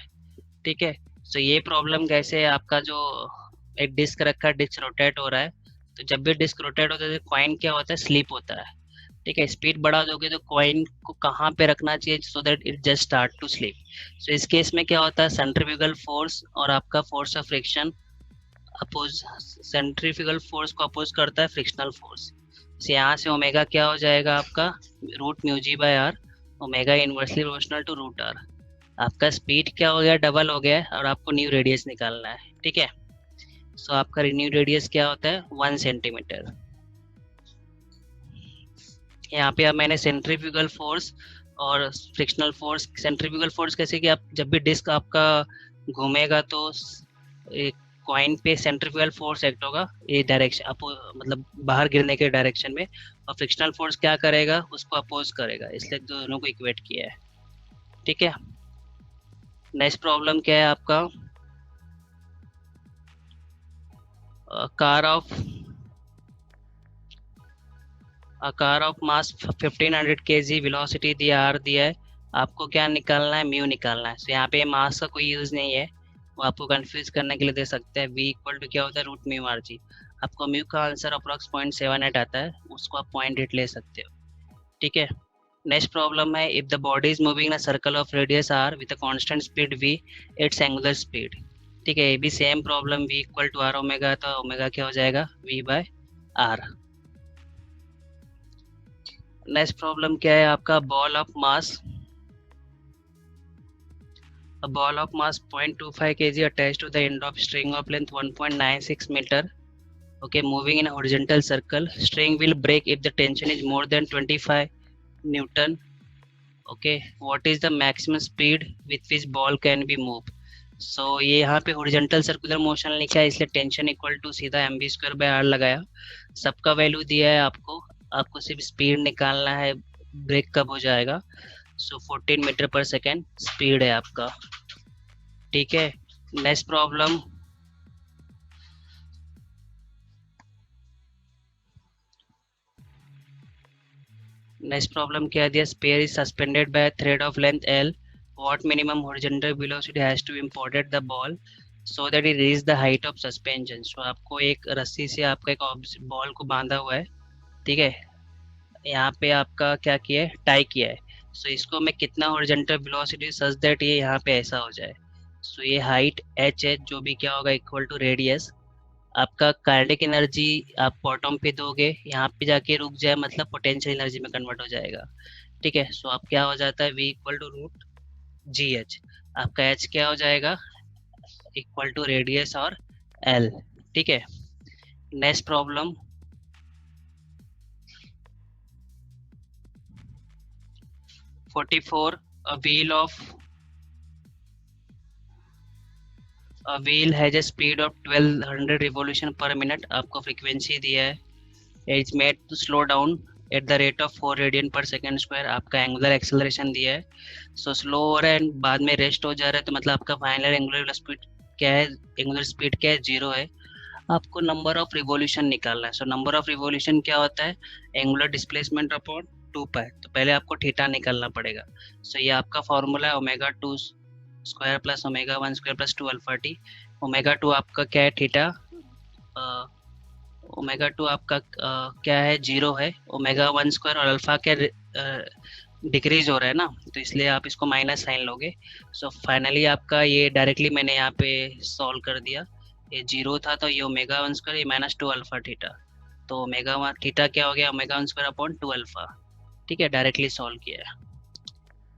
Speaker 1: ठीक है, सो ये प्रॉब्लम कैसे है, आपका जो एक डिस्क रखा है, डिस्क रोटेट हो रहा है, तो जब भी डिस्क रोटेट होता है तो कॉइन क्या होता है, स्लीप होता है। ठीक है, स्पीड बढ़ा दोगे तो कॉइन को कहाँ पे रखना चाहिए, so that it just start to sleep. So इस केस में क्या होता है, सेंट्रीफ्यूगल फोर्स और आपका force of friction oppose centrifugal force को अपोज करता है फ्रिक्शनल फोर्स। तो यहाँ से ओमेगा क्या हो जाएगा आपका, root mu g by R, omega inversely proportional to root R. आपका स्पीड क्या हो गया, डबल हो गया है, और आपको न्यू रेडियस निकालना है। ठीक है, सो आपका न्यू रेडियस क्या होता है, 1 सेंटीमीटर। यहाँ पे अब मैंने सेंट्रीफ्यूगल फोर्स और फ्रिक्शनल फोर्स, सेंट्रीफ्यूगल फोर्स कैसे कि आप जब भी डिस्क आपका घूमेगा तो एक कॉइन पे सेंट्रीफ्यूगल फोर्स एक्ट होगा ये डायरेक्शन मतलब बाहर गिरने के डायरेक्शन में, और फ्रिक्शनल फोर्स क्या करेगा, उसको अपोज करेगा, इसलिए दोनों को इक्वेट किया है। ठीक है, नेक्स्ट प्रॉब्लम क्या है आपका, car of car of mass 1500 kg velocity दिया आर दिया है, आपको क्या निकालना है, म्यू निकालना है। तो यहाँ पे मास का कोई यूज नहीं है, वो आपको कंफ्यूज करने के लिए दे सकते हैं। v इक्वल टू क्या होता है, रूट म्यू आर जी। आपको म्यू का आंसर अप्रॉक्स 0.78 आता है, उसको आप 0.8 ले सकते हो। ठीक है, नेक्स्ट प्रॉब्लम है, if the body is moving in a circle of radius R with a constant speed v, it's angular speed. ठीक है, ये भी same problem, v equal to are omega, तो ओमेगा क्या हो जाएगा, v by R. Next problem क्या है आपका, ball of mass, a ball of mass 0.25 kg attached to the end of string of length 1.96 meter, okay, moving in a horizontal circle. String will break if the tension is more than 25 newton. Okay, what is the maximum speed with which ball can be moved? So ये यहाँ पे horizontal circular motion लिखा है, इसलिए tension equal to सीधा mv² लगाया। सबका value दिया है आपको, आपको सिर्फ स्पीड निकालना है, ब्रेक कब हो जाएगा। So 14 metre per second speed है आपका। ठीक है, नेक्स्ट प्रॉब्लम, क्या दिया, sphere is suspended by thread of length L, what minimum horizontal velocity has to imparted the ball so that it reach the height of suspension. So आपको एक रस्सी से आपका एक बॉल को बांधा हुआ है, ठीक है, यहाँ पे आपका क्या किया है, टाई किया है। सो इसको मैं कितना हॉरिजॉन्टल वेलोसिटी सच दैट ये यहाँ पे ऐसा हो जाए। सो ये हाइट एच है, जो भी क्या होगा इक्वल टू रेडियस। आपका काइनेटिक एनर्जी आप बॉटम पे दोगे, यहाँ पे जाके रुक जाए, मतलब पोटेंशियल एनर्जी में कन्वर्ट हो जाएगा। ठीक है, सो आप क्या हो जाता है, v equal to root g h. आपका h क्या हो जाएगा, इक्वल टू रेडियस और l। ठीक है, next problem, 44, a wheel of a wheel has a speed of 1200 revolution per minute। आपको फ्रीक्वेंसी दिया है, it's made to slow down at the rate of 4 radian per second square. आपका angular acceleration दिया है, so slow हो रहा है बाद में रेस्ट हो जा रहा है, तो मतलब आपका फाइनल एंगुलर स्पीड क्या है, एंगुलर स्पीड क्या है, 0 है। आपको नंबर ऑफ रिवॉल्यूशन निकालना है। सो नंबर ऑफ रिवॉल्यूशन क्या होता है, एंगुलर डिस्प्लेसमेंट अपॉन 2 पाई। तो पहले आपको थीटा निकालना पड़ेगा। सो ये आपका फॉर्मूला है, omega 2 square plus omega 1 square plus 2 alpha T. Omega 2 आपका क्या है, थीटा, ओमेगा 2 आपका क्या है, 0 है। ओमेगा 1 स्क्वायर और अल्फा क्या डिक्रीज हो रहा है ना, तो इसलिए आप इसको माइनस साइन लोगे। सो फाइनली आपका ये डायरेक्टली मैंने यहाँ पे सॉल्व कर दिया, ये 0 था तो ये ओमेगा 1 स्क्वायर, ये -2 अल्फा थीटा, तो ओमेगा 1 थीटा क्या हो गया, ओमेगा 1 स्क्वायर अपॉन 2 अल्फा। ठीक है, डायरेक्टली सॉल्व किया है।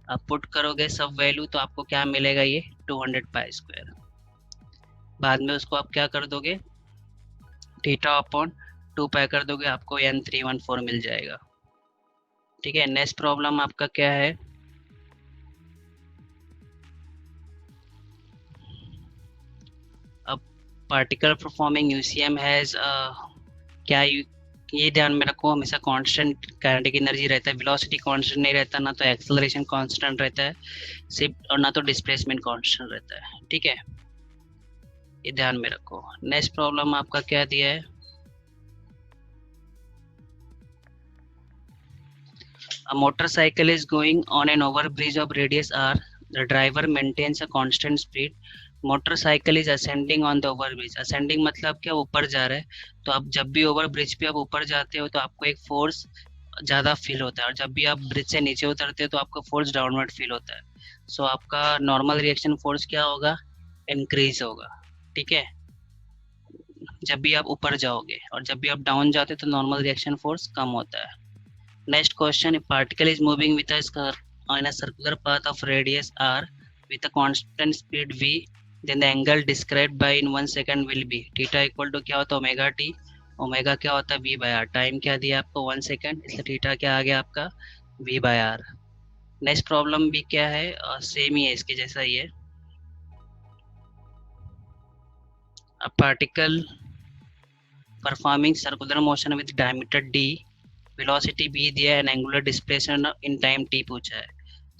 Speaker 1: आप पुट करोगे सब वैल्यू तो आपको क्या मिलेगा, ये 200 पाई स्क्वायर। बाद में उसको आप क्या कर दोगे, थीटा अपॉन 2 पाई कर दोगे, आपको n314 मिल जाएगा। ठीक है, नेक्स्ट प्रॉब्लम आपका क्या है, अब पार्टिकल परफॉर्मिंग यूसीएम हैज क्या ये ध्यान में रखो, हमेशा कांस्टेंट काइनेटिक एनर्जी रहता है, वेलोसिटी कांस्टेंट नहीं रहता, ना तो एक्सेलरेशन कांस्टेंट रहता है सिर्फ, और ना तो डिस्प्लेसमेंट कांस्टेंट रहता है। ठीक है, ये ध्यान में रखो। नेक्स्ट प्रॉब्लम आपका क्या दिया है, a motorcycle is going on an overbridge of radius r, the driver maintains a constant speed, motorcycle is ascending on the over bridge. Ascending मतलब क्या, ऊपर जा रहा है, तो आप जब भी ओवर ब्रिज पे आप ऊपर जाते हो तो आपको एक फोर्स ज़्यादा फील होता है, और जब भी आप ब्रिज से नीचे उतरते हो तो आपको फोर्स डाउनवर्ड फील होता है। सो आपका नॉर्मल रिएक्शन फोर्स क्या होगा, इंक्रीज होगा। ठीक है, जब भी आप ऊपर जाओगे, और जब भी आप डाउन जाते हो तो नॉर्मल रिएक्शन फोर्स कम होता है। Next question, a particle is moving with on a circular path of radius r with a constant speed v, then the angle described by in 1 second will be theta equal to क्या होता है omega T, omega क्या होता है v by are, time क्या दिया आपको 1 second, इसलिए थीटा क्या आ गया आपका v by R. Next problem भी क्या है, सेम ही है इसके जैसा ही है। A particle performing circular motion with diameter d, velocity b दिया है, and angular displacement in time t पूछा है।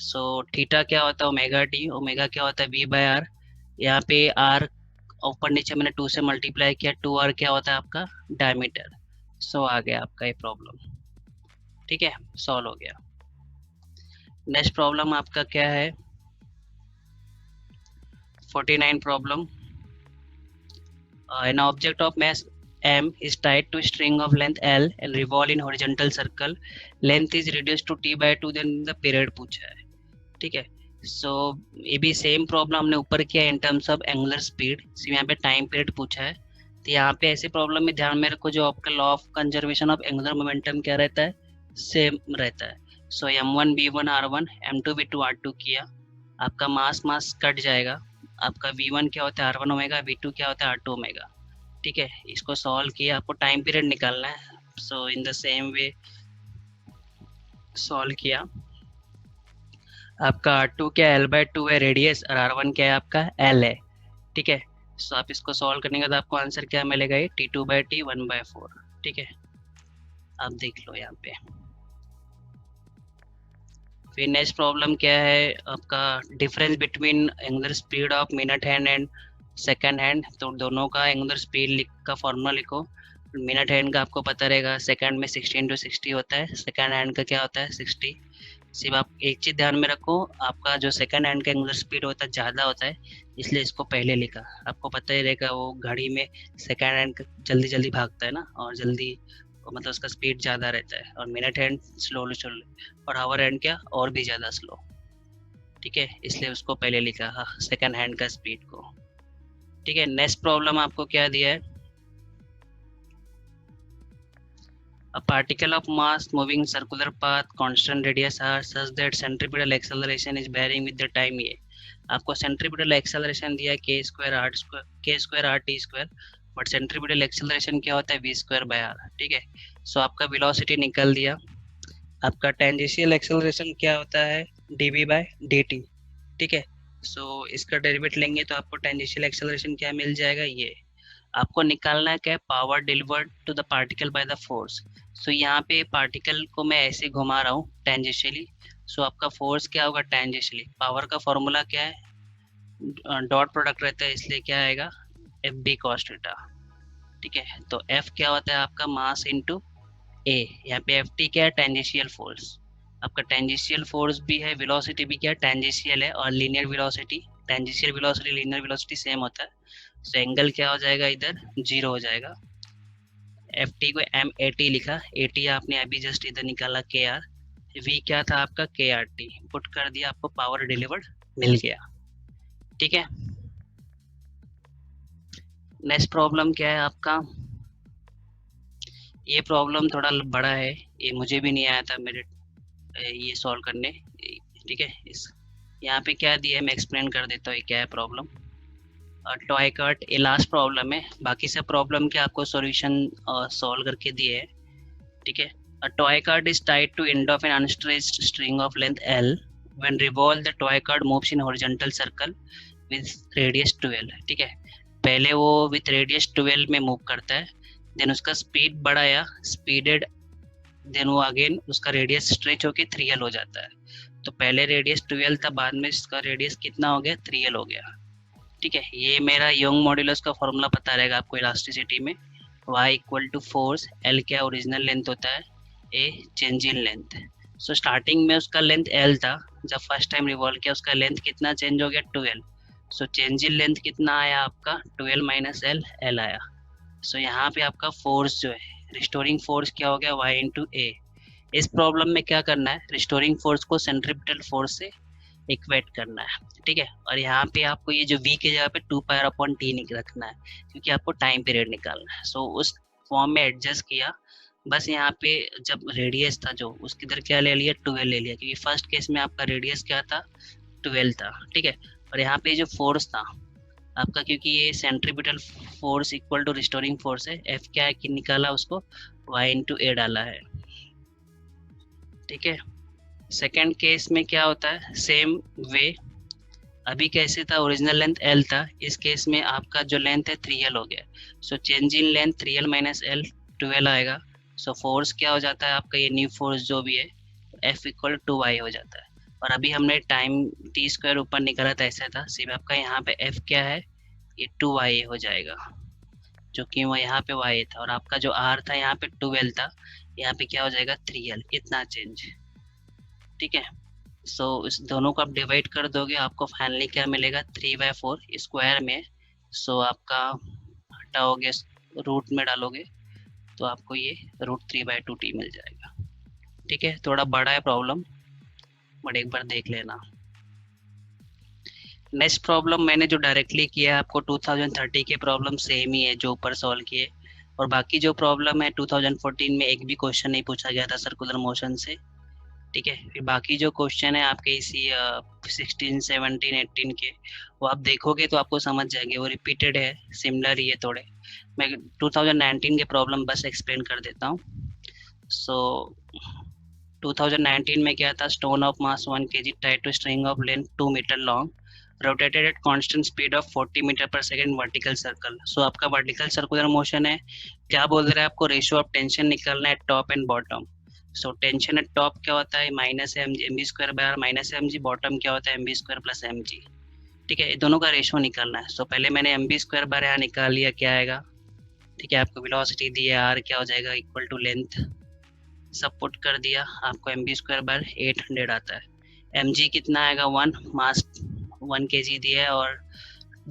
Speaker 1: सो थीटा क्या होता है ओमेगा टी, ओमेगा क्या होता है v बाय आर, यहाँ पे r ऊपर नीचे मैंने 2 से मल्टीप्लाई किया, 2r क्या होता है आपका डायमीटर। सो आ गया आपका ये प्रॉब्लम, ठीक है, सॉल्व हो गया। नेक्स्ट प्रॉब्लम आपका क्या है, 49 problem. An object of mass m is tied to a string of length l and revolve in horizontal circle. Length is reduced to t by 2, then the period पूछा है, ठीक है। सो ये भी सेम प्रॉब्लम हमने ऊपर किया इन टर्म्स ऑफ एंगुलर स्पीड, यहाँ पे टाइम पीरियड पूछा है। तो यहाँ पे ऐसे प्रॉब्लम में ध्यान में रखो, जो आपका law of conservation of angular momentum क्या रहता है, सेम रहता है। सो m1 b1 r1 m2 b2 r2 किया, आपका मास कट जाएगा, आपका v1 क्या होता है r1 ओमेगा, v2 क्या होता है r2 ओमेगा, ठीक है। इसको सॉल्व किया, आपको टाइम पीरियड निकालना है। So in the same way solve किया, आपका R2 क्या L/2 है रेडियस, और R1 क्या है आपका L है, ठीक है। सो आप इसको सॉल्व करने के बाद आपको आंसर क्या मिलेगा, ये T2/T 1/4, ठीक है। आप देख लो यहाँ पे। फिर नेक्स्ट प्रॉब्लम क्या है आपका, difference between angular speed of minute hand and second hand. तो दोनों का एंगुलर स्पीड का फॉर्मूला लिखो। मिनट हैंड का आपको पता रहेगा, सेकंड में 16/60 होता है, सेकंड हैंड का क्या होता है 60। सिर्फ आप एक चीज़ ध्यान में रखो, आपका जो सेकंड हैंड का एंगुलर स्पीड होता है ज़्यादा होता है, इसलिए इसको पहले लिखा। आपको पता ही रहेगा वो घड़ी में सेकंड हैंड जल्दी जल्दी भागता है ना, और जल्दी मतलब उसका स्पीड ज़्यादा रहता है, और मिनट हैंड स्लो, और आवर हैंड क्या और भी ज़्यादा स्लो, ठीक है, इसलिए उसको पहले लिखा सेकंड हैंड का स्पीड को, ठीक है। नेक्स्ट प्रॉब्लम आपको क्या दिया है, a particle of mass moving circular path constant radius r such that centripetal acceleration is varying with the time। ये आपको सेंट्रीपिटल एक्सेलरेशन दिया है k square r t square, but centripetal acceleration क्या होता है v स्क्वायर बाय r, ठीक है। सो आपका वेलोसिटी निकल दिया, आपका टेंजेंशियल एक्सेलरेशन क्या होता है dv बाय dt, ठीक है। सो इसका डेरिवेटिव लेंगे तो आपको टेंजेंशियल एक्सेलरेशन क्या मिल जाएगा, ये आपको निकालना है क्या, power delivered to the particle by the force. So यहाँ पे पार्टिकल को मैं ऐसे घुमा रहा हूँ टेंजेंशियली, सो आपका फोर्स क्या होगा टेंजेंशियली। पावर का फॉर्मूला क्या है, डॉट प्रोडक्ट रहता है, इसलिए क्या आएगा एफ बी कॉस थीटा, ठीक है। तो एफ क्या होता है आपका मास इनटू ए, यहाँ पे एफ टी क्या है टेंजेंशियल फोर्स, आपका टेंजेंशियल फोर्स भी है, वेलोसिटी भी क्या टेंजेंशियल है, और linear velocity, tangential velocity linear velocity same होता है। सो एंगल क्या हो जाएगा इधर 0 हो जाएगा। एफ टी को एम ए टी लिखा, ए टी आपने अभी जस्ट इधर निकाला के आर, वी क्या था आपका के आर टी, पुट कर दिया, आपको पावर डिलीवर्ड मिल गया, ठीक है। नेक्स्ट प्रॉब्लम क्या है आपका, ये प्रॉब्लम थोड़ा बड़ा है, ये मुझे भी नहीं आया था मेरे ये सॉल्व करने, ठीक है। इस यहाँ पे क्या दिया है मैं एक्सप्लेन कर देता हूँ ये क्या है प्रॉब्लम। टॉय कट ये लास्ट प्रॉब्लम है, बाकी सब प्रॉब्लम के आपको सॉल्यूशन सॉल्व करके दिए है, ठीक है। A toy cart is tied to end of an unstretched string of length L. When revolved, the toy cart moves in horizontal circle with radius 12, ठीक है। पहले वो with radius 12 में मूव करता है, देन उसका स्पीड बढ़ाया, स्पीडेड, देन वो अगेन उसका रेडियस स्ट्रेच होके 3L हो जाता है। तो पहले रेडियस 12 था, बाद में इसका रेडियस कितना हो गया 3L हो गया, ठीक है। ये मेरा यंग मॉड्यूलस का फॉर्मूला पता रहेगा आपको इलास्टिसिटी में, y equal to force, L क्या ओरिजिनल लेंथ होता है, a change in length. So starting में उसका लेंथ L था, जब फर्स्ट टाइम रिवॉल्व किया उसका लेंथ कितना चेंज हो गया 12। सो चेंज इन लेंथ कितना आया आपका 12 माइनस L, L आया। सो यहाँ पे आपका फोर्स जो है रिस्टोरिंग फोर्स क्या हो गया y इंटू ए। इस प्रॉब्लम में क्या करना है, रिस्टोरिंग फोर्स को सेंट्रीपिटल फोर्स से इक्वेट करना है, ठीक है। और यहाँ पे आपको ये जो v की जगह पे 2 पाई/t रखना है, क्योंकि आपको टाइम पीरियड निकालना है। सो उस फॉर्म में एडजस्ट किया, बस यहाँ पे जब रेडियस था जो उसकी इधर क्या ले लिया, 12 ले लिया, क्योंकि फर्स्ट केस में आपका रेडियस क्या था, 12 था, ठीक है। और यहाँ पे जो फोर्स था आपका, क्योंकि ये centripetal force equal to restoring force है, एफ क्या है कि निकाला उसको, y/a डाला है, ठीक है। सेकेंड केस में क्या होता है, सेम वे, अभी कैसे था, ओरिजिनल लेंथ l था, इस केस में आपका जो लेंथ है 3l हो गया। So change in length 3l minus l 12 आएगा। सो फोर्स क्या हो जाता है आपका, ये न्यू फोर्स जो भी है F इक्वल टू वाई हो जाता है। और अभी हमने टाइम टी स्क्वायर ऊपर निकाला था, ऐसा था, सिर्फ आपका यहाँ पे F क्या है, ये 2y हो जाएगा, जो कि वो यहाँ पे y था, और आपका जो r था यहाँ पे 12 था, यहाँ पे क्या हो जाएगा 3l, इतना चेंज, ठीक है। सो इस दोनों को आप डिवाइड कर दोगे, आपको फाइनली क्या मिलेगा, 3/4 स्क्वायर में। सो आपका हटाओगे, रूट में डालोगे तो आपको ये √3/2t मिल जाएगा, ठीक है। थोड़ा बड़ा है प्रॉब्लम, बट एक बार देख लेना। नेक्स्ट प्रॉब्लम मैंने जो डायरेक्टली किया है, आपको 2030 के प्रॉब्लम सेम ही है जो ऊपर सॉल्व किए, और बाकी जो प्रॉब्लम है 2014 में एक भी क्वेश्चन नहीं पूछा गया था सर्कुलर मोशन से, ठीक है। फिर बाकी जो क्वेश्चन है आपके इसी 16, 17, 18 के, वो आप देखोगे तो आपको समझ जाएंगे, वो रिपीटेड है, सिमिलर ही है थोड़े। मैं 2019 के प्रॉब्लम बस एक्सप्लेन कर देता हूँ। सो 2019 में क्या था, stone of mass 1 kg tied to string of length 2 metre long rotated at constant speed of 40 metre per second vertical circle. So आपका वर्टिकल सर्कुलर मोशन है, क्या बोल रहा है आपको, रेशियो ऑफ टेंशन निकालना है top and bottom. So tension eight top क्या होता है, -mg/r माइनस mg, बॉटम क्या होता है mv² प्लस mg, ठीक है। ये दोनों का रेशियो निकालना है। सो पहले मैंने mv² यहाँ निकाल लिया, क्या आएगा, ठीक है। आपको वेलोसिटी दी है r, क्या हो जाएगा, इक्वल टू लेंथ, सब पुट कर दिया, आपको mv²/800 आता है। mg कितना आएगा, 1, मास 1 kg दिया है, और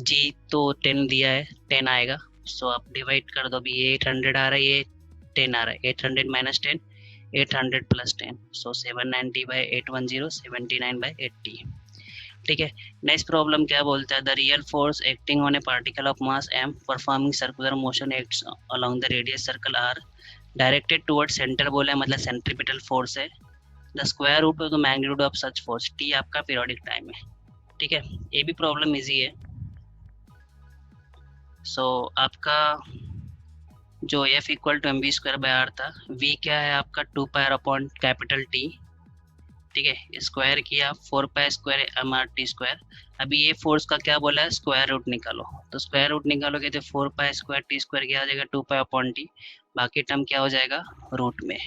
Speaker 1: g तो 10 दिया है, 10 आएगा। सो आप डिवाइड कर दो, अभी ये 800 आ रहा है, ये 10 आ रहा है, 800 माइनस 10, 800 प्लस 10, सो 790/810, 79/80, ठीक है। नेक्स्ट प्रॉब्लम क्या बोलता है, the real force acting on a particle of mass m performing circular motion acts along the radius circle r directed toward centre बोला है, मतलब सेंट्रीपिटल फोर्स है। The square root of the magnitude of such force, t आपका periodic time है, ठीक है। ये भी प्रॉब्लम इजी है। सो आपका जो F इक्वल टू mv²/r था, v क्या है आपका 2πr/T, ठीक है। स्क्वायर किया 4π² mrt²। अभी ये फोर्स का क्या बोला है, स्क्वायर रूट निकालो, तो स्क्वायर रूट निकालोगे तो 4π² t² क्या आ जाएगा, 2π/t, बाकी टर्म क्या हो जाएगा, रूट में,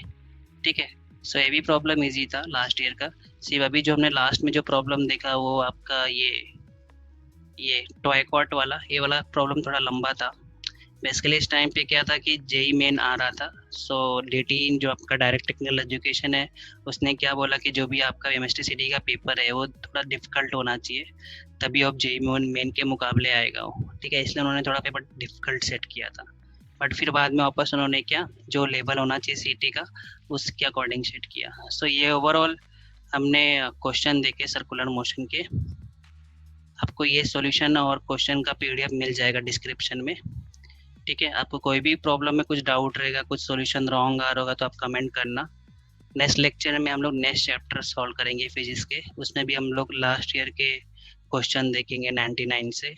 Speaker 1: ठीक है। सो ये भी प्रॉब्लम इजी था लास्ट ईयर का। सिर्फ अभी जो हमने लास्ट में जो प्रॉब्लम देखा वो आपका ये टॉयकॉट वाला, ये वाला प्रॉब्लम थोड़ा लंबा था। बेसिकली इस टाइम पे क्या था कि जेई मेन आ रहा था, सो DT जो आपका डायरेक्ट टेक्निकल एजुकेशन है, उसने क्या बोला कि जो भी आपका MSTCD का पेपर है वो थोड़ा डिफिकल्ट होना चाहिए, तभी अब जेई मेन के मुकाबले आएगा वो, ठीक है। इसलिए उन्होंने थोड़ा पेपर डिफिकल्ट सेट किया था, बट फिर बाद में वापस उन्होंने क्या जो लेवल होना चाहिए सीटी का उसके अकॉर्डिंग सेट किया। सो ये ओवरऑल हमने क्वेश्चन देखे सर्कुलर मोशन के। आपको ये सॉल्यूशन और क्वेश्चन का PDF मिल जाएगा डिस्क्रिप्शन में, ठीक है। आपको कोई भी प्रॉब्लम में कुछ डाउट रहेगा, कुछ सॉल्यूशन रॉन्ग आ रहा होगा तो आप कमेंट करना। नेक्स्ट लेक्चर में हम लोग नेक्स्ट चैप्टर सॉल्व करेंगे फिजिक्स के, उसमें भी हम लोग लास्ट ईयर के क्वेश्चन देखेंगे 99 से।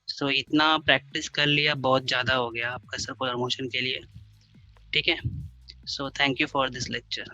Speaker 1: सो इतना प्रैक्टिस कर लिया, बहुत ज़्यादा हो गया आपका सर्कुलर मोशन के लिए, ठीक है। So thank you for this lecture.